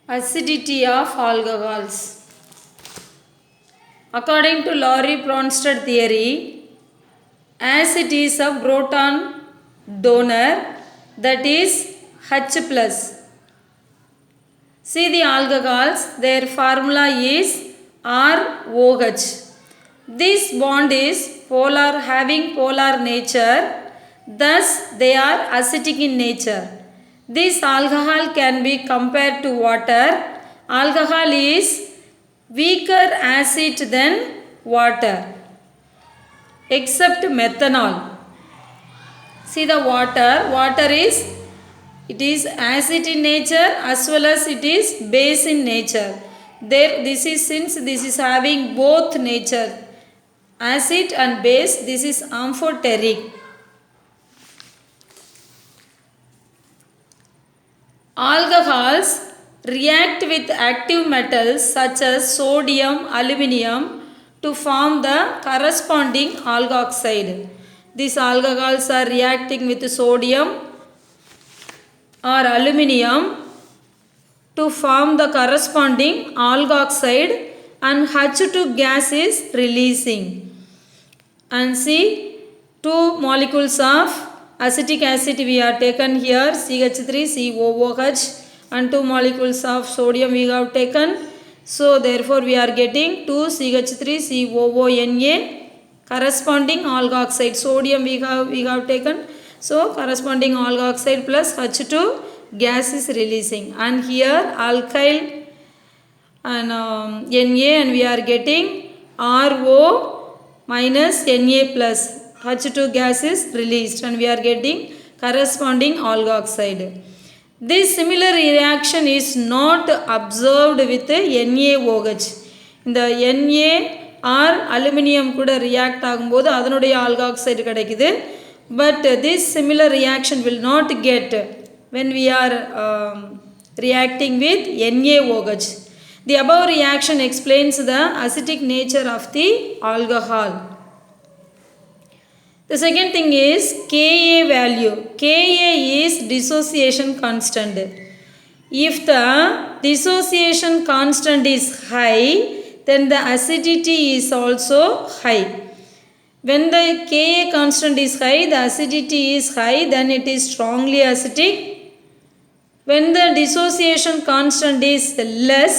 Acidity of alcohols. According to Lowry-Bronsted theory, acid is a proton donor, that is H plus. See the alcohols, their formula is ROH. This bond is polar, having polar nature, thus they are acidic in nature. This alcohol can be compared to water. Alcohol is weaker acid than water, except methanol. See the water is, it is acid in nature as well as it is base in nature. Since this is having both nature, acid and base, this is amphoteric. Alcohols react with active metals such as sodium, aluminium to form the corresponding alkoxide. These alcohols are reacting with sodium or aluminium to form the corresponding alkoxide, and H2 gas is releasing. And see, two molecules of acetic acid we are taken here, CH3COOH, and two molecules of sodium we have taken. So therefore we are getting 2CH3COONA, corresponding alkoxide. Sodium we have taken, so corresponding alkoxide plus H2 gas is releasing. And here alkyl and Na, and we are getting RO minus Na plus, H2 gas is released and we are getting corresponding alkoxide. This similar reaction is not observed with NaOH. இந்த Na or aluminium கூட react ஆகும்போது அதனுடைய alkoxide கிடைக்குது. But this similar reaction will not get when we are reacting with NaOH. The above reaction explains the acidic nature of the alcohol. The second thing is Ka value. Ka is dissociation constant. If the dissociation constant is high, then the acidity is also high. When the Ka constant is high, the acidity is high, then it is strongly acidic. When the dissociation constant is less,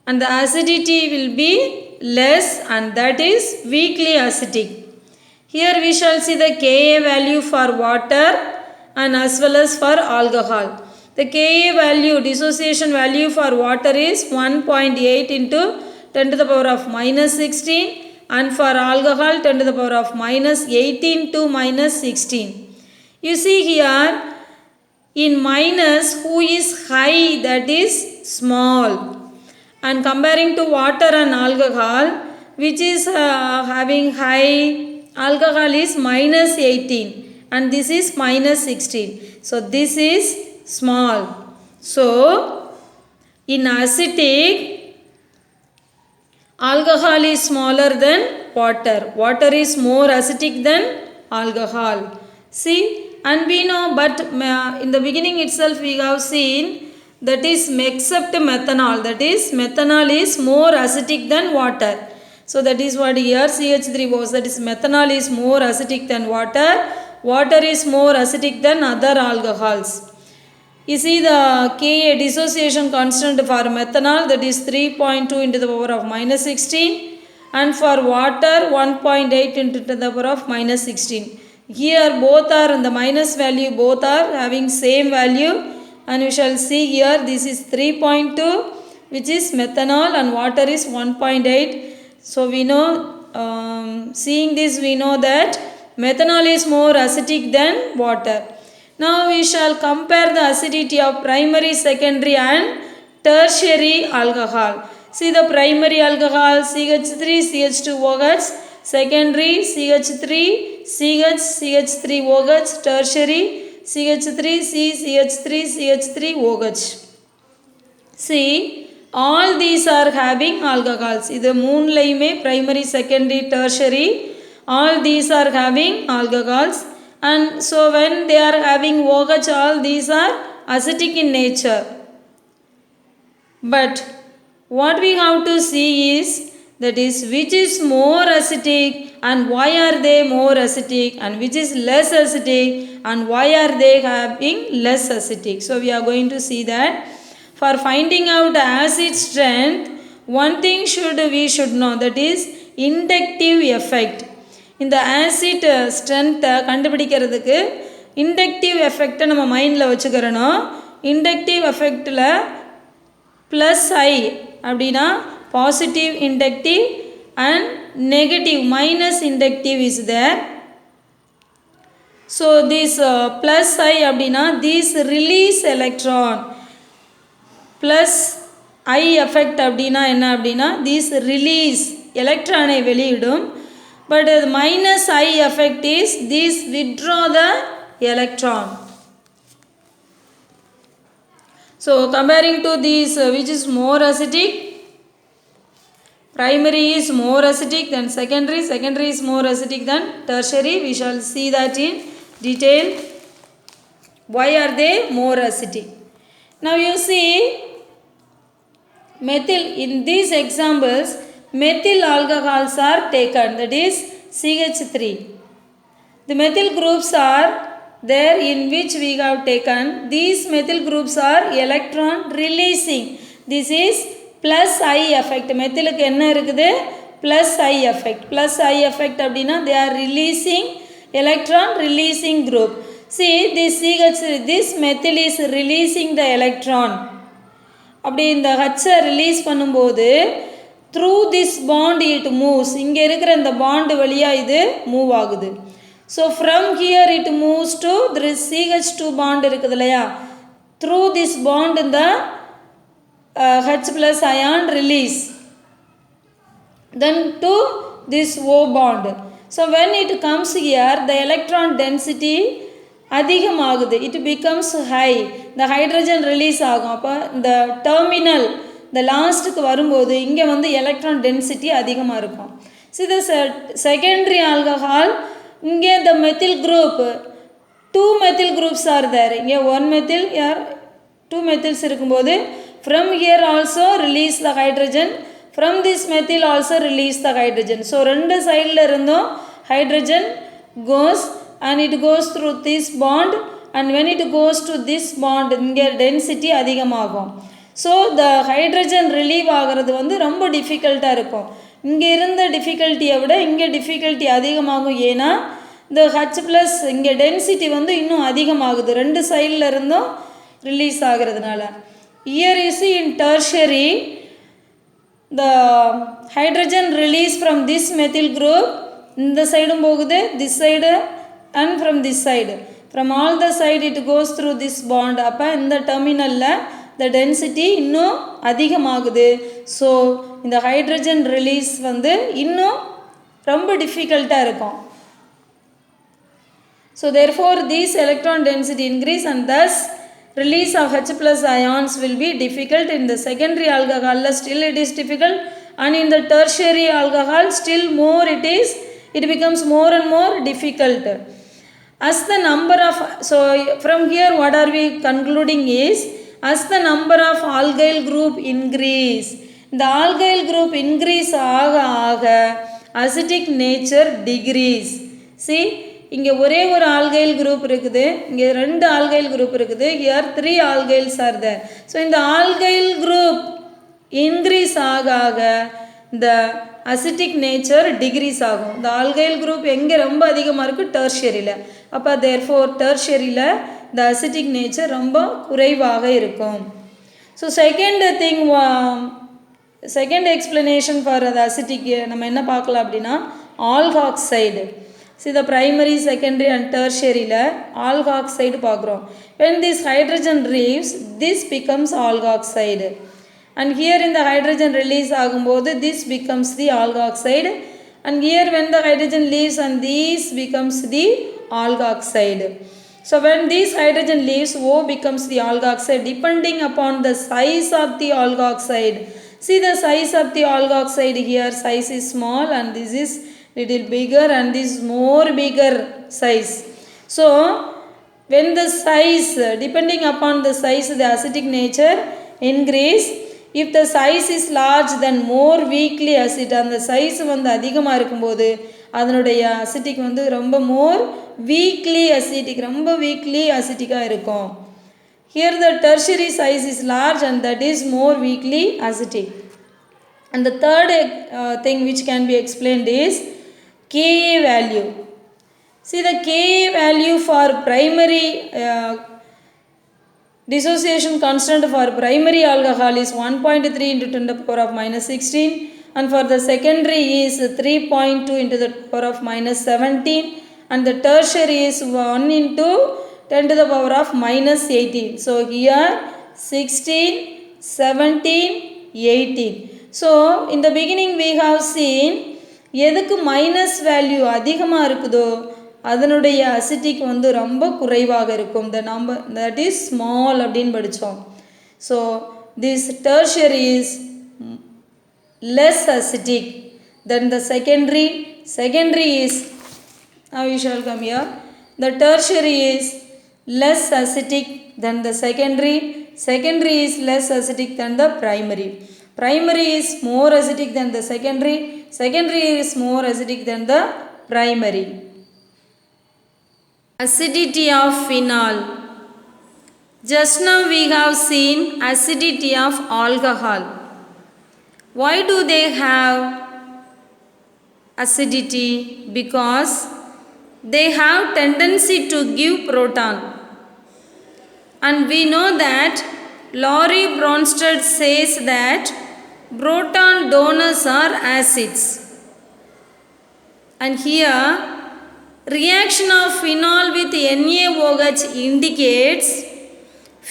and the acidity will be less, and that is weakly acidic. Here we shall see the Ka value for water and as well as for alcohol. The Ka value, dissociation value for water is 1.8 into 10 to the power of minus 16, and for alcohol 10 to the power of minus 18 to minus 16. You see here, in minus, who is high, that is small. And comparing to water and alcohol, which is having high, alcohol is minus 18 and this is minus 16. So this is small. So in acidic, alcohol is smaller than water. Water is more acidic than alcohol. See, and we know, but in the beginning itself we have seen, that is except methanol, that is methanol is more acidic than water. So that is what here CH3 was, that is methanol is more acidic than water. Water is more acidic than other alcohols. You see the Ka dissociation constant for methanol, that is 3.2 into the power of minus 16, and for water 1.8 into the power of minus 16. Here both are in the minus value, both are having same value, and we shall see here this is 3.2 which is methanol and water is 1.8. So we know, seeing this we know that methanol is more acidic than water. Now we shall compare the acidity of primary, secondary and tertiary alcohol. See the primary alcohol CH3, CH2OH, secondary CH3, CH, CH3OH, tertiary CH3, CH3, CH3OH. See, all these are having alcohols. This moonlayme primary, secondary, tertiary, all these are having alcohols. And so when they are having OH, all these are acidic in nature. But what we have to see is, that is, which is more acidic and why are they more acidic, and which is less acidic and why are they having less acidic. So we are going to see that. For finding out acid strength, one thing we should know, that is inductive effect. இந்த acid ஸ்ட்ரென்த்தை கண்டுபிடிக்கிறதுக்கு inductive எஃபெக்டை நம்ம மைண்டில் வச்சுக்கிறணும். Inductive எஃபெக்டில் plus I அப்படின்னா positive inductive and negative minus inductive is there. So this plus I அப்படின்னா this release electron. Plus I effect அப்படின்னா என்ன அப்படின்னா திஸ் ரிலீஸ் எலக்ட்ரானை வெளியிடும். But minus I effect is this withdraw the electron. So comparing to these, which is more acidic? Primary is more acidic than secondary. Secondary is more acidic than tertiary. We shall see that in detail. Why are they more acidic? Now you see methyl. In these examples, methyl alcohols are taken, that is CH3. The methyl groups are there in which we have taken. These methyl groups are electron releasing. This is plus I effect. Methyl க்கு என்ன இருக்குது? Plus I effect. Plus I effect அப்படின்னா they are releasing electron releasing group. See this CH3, this methyl is releasing the electron. அப்படி இந்த H release பண்ணும்போது through this bond it moves. இங்கே இருக்கிற இந்த பாண்ட் வழியாக இது மூவ் ஆகுது. So from here it moves to this CH2 bond இருக்குது இல்லையா, த்ரூ திஸ் பாண்ட் இந்த H plus ion release then to this O bond. So when it comes here, the electron density அதிகமாகுது, it becomes high, the hydrogen release ஆகும். அப்போ இந்த terminal இந்த லாஸ்ட்டுக்கு வரும்போது இங்கே வந்து எலக்ட்ரான் டென்சிட்டி அதிகமாக இருக்கும். ஸோ த செகண்டரி ஆல்கஹால், இங்கே the methyl group, 2 methyl groups are there. இங்கே 1 மெத்தில் யார் 2 மெத்தில்ஸ் இருக்கும்போது from here also release the hydrogen, from this methyl also release the hydrogen. So 2 சைடில் இருந்தும் hydrogen goes and it goes through this bond, and when it goes to this bond இங்கே density அதிகமாகும். So the hydrogen relieve ஆகிறது வந்து ரொம்ப டிஃபிகல்ட்டாக இருக்கும். இங்கே இருந்த டிஃபிகல்ட்டியை விட இங்கே டிஃபிகல்ட்டி அதிகமாகும். ஏன்னா இந்த H ப்ளஸ் இங்கே டென்சிட்டி வந்து இன்னும் அதிகமாகுது, 2 சைடில் இருந்தும் ரிலீஸ் ஆகிறதுனால. Year is in tertiary, the hydrogen release from this methyl group, இந்த சைடும் போகுது, this side and from this side, from all the side it goes through this bond. அப்போ இந்த டெர்மினலில் the density இன்னும் அதிகமாகுது. ஸோ இந்த ஹைட்ரஜன் ரிலீஸ் வந்து இன்னும் ரொம்ப டிஃபிகல்ட்டாக இருக்கும். So therefore these electron density increase and thus release of H plus ions will be difficult. In the secondary alcohol still it is difficult, and in the tertiary alcohol still more it becomes more and more difficult. As the number of, so from here what are we concluding is, as the number of alkyl group increase, the alkyl group increase ஆக acidic nature decrease. See இங்கே ஒரே ஒரு alkyl group இருக்குது, இங்கே 2 alkyl group இருக்குது, here 3 ஆல்கைல்ஸ் R there. So இந்த alkyl group increase ஆக இந்த அசிட்டிக் நேச்சர் டிக்ரீஸ் ஆகும். இந்த ஆல்கைல் குரூப் எங்கே ரொம்ப அதிகமாக இருக்குது, டெர்ஷரியில். அப்போ தேர்ஃபோர் டெர்ஷரியில் இந்த அசிட்டிக் நேச்சர் ரொம்ப குறைவாக இருக்கும். ஸோ செகண்ட் எக்ஸ்பிளனேஷன் ஃபார் அது அசிட்டிக் நம்ம என்ன பார்க்கலாம் அப்படின்னா, alkoxide. See the primary, secondary and tertiaryல alkoxide பார்க்குறோம். When this hydrogen leaves, this becomes alkoxide. And here in the hydrogen release ஆகும்போது this becomes the alkoxide. And here when the hydrogen leaves and this becomes the alkoxide. So when this hydrogen leaves, O becomes the alkoxide depending upon the size of the alkoxide. See the size of the alkoxide here, size is small and this is little bigger and this more bigger size. So when the size, depending upon the size, the acidic nature increase. if the size is large then more weakly acid. அந்த size வந்து அதிகமாக இருக்கும்போது அதனுடைய acetic வந்து ரொம்ப more weakly acidic, ரொம்ப weakly acidic-ஆக இருக்கும். Here the tertiary size is large and that is more weakly acidic. And the third thing which can be explained is Ka value. See the Ka value for primary dissociation constant for primary alcohol is 1.3 into 10 to the power of minus 16, and for the secondary is 3.2 into the power of minus 17, and the tertiary is 1 into 10 to the power of minus 18. So here 16, 17, 18. So in the beginning we have seen எதுக்கு minus value அதிகமாக இருக்குதோ அதனுடைய acetic வந்து ரொம்ப குறைவாக இருக்கும். The number that is small அப்படின்னு படித்தோம். So this tertiary is less acidic than the secondary is, now you shall come here, the tertiary is less acidic than the secondary is less acidic than the primary is more acidic than the secondary is more acidic than the primary. Acidity of phenol. Just now we have seen acidity of alcohol. Why do they have acidity? Because they have tendency to give proton. And we know that Laurie Bronsted says that proton donors are acids. And here reaction of phenol with NaOH indicates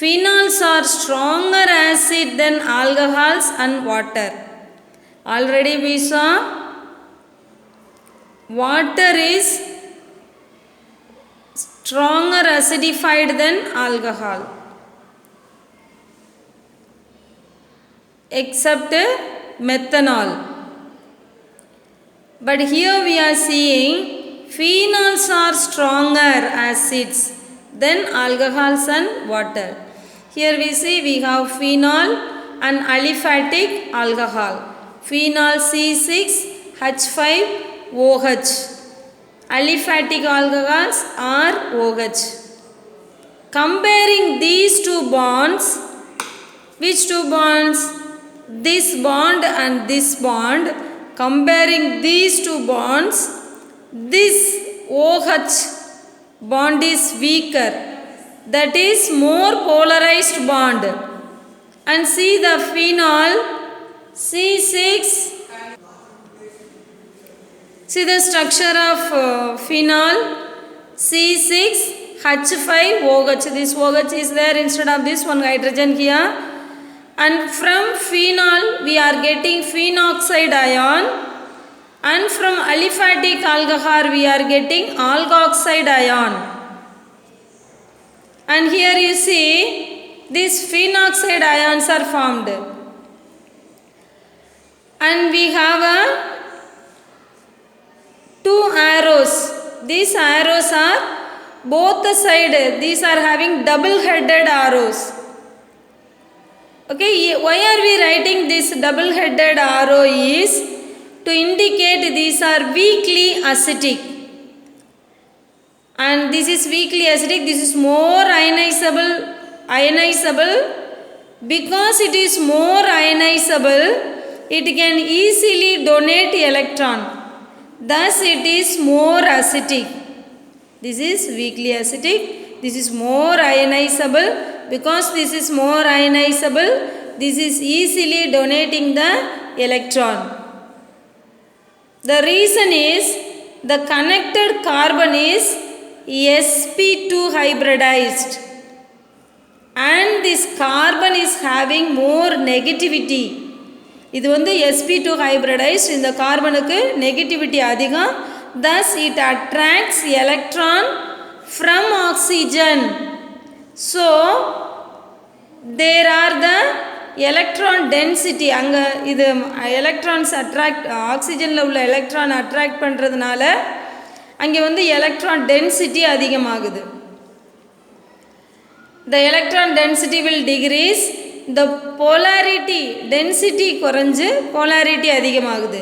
phenols are stronger acid than alcohols and water. Already we saw water is stronger acidified than alcohol, except methanol. But here we are seeing phenols are stronger acids than alcohols and water. Here we see we have phenol and aliphatic alcohol. Phenol C6H5OH. Aliphatic alcohols are OH. Comparing these two bonds, which two bonds? This bond and this bond. Comparing these two bonds, this OH bond is weaker, that is more polarized bond. And see the phenol C6, see the structure of phenol C6H5OH. This OH is there instead of this one hydrogen here. And from phenol we are getting phenoxide ion, and from aliphatic alcohol we are getting alkoxide ion. And here you see these phenoxide ions are formed, and we have two arrows. These arrows are both the side, these are having double headed arrows. Okay, why are we writing this double headed arrow is to indicate these are weakly acidic, and this is weakly acidic, this is more ionizable. Because it is more ionizable, it can easily donate electron, thus it is more acidic. This is weakly acidic, this is more ionizable. Because this is more ionizable, this is easily donating the electron. The reason is the connected carbon is sp2 hybridized, and this carbon is having more negativity. இது வந்து sp2 hybridized, இந்த கார்பனுக்கு negativity அதிகம், thus it attracts electron from oxygen. So there are the electron density, அங்கே இது electrons attract, ஆக்சிஜனில் உள்ள electron attract பண்ணுறதுனால அங்கே வந்து electron density அதிகமாகுது. The electron density will decrease the polarity density குறைஞ்சு polarity அதிகமாகுது.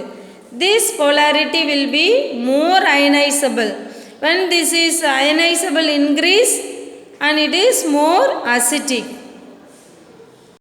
This polarity will be more ionizable. When this is ionizable increase and it is more acidic.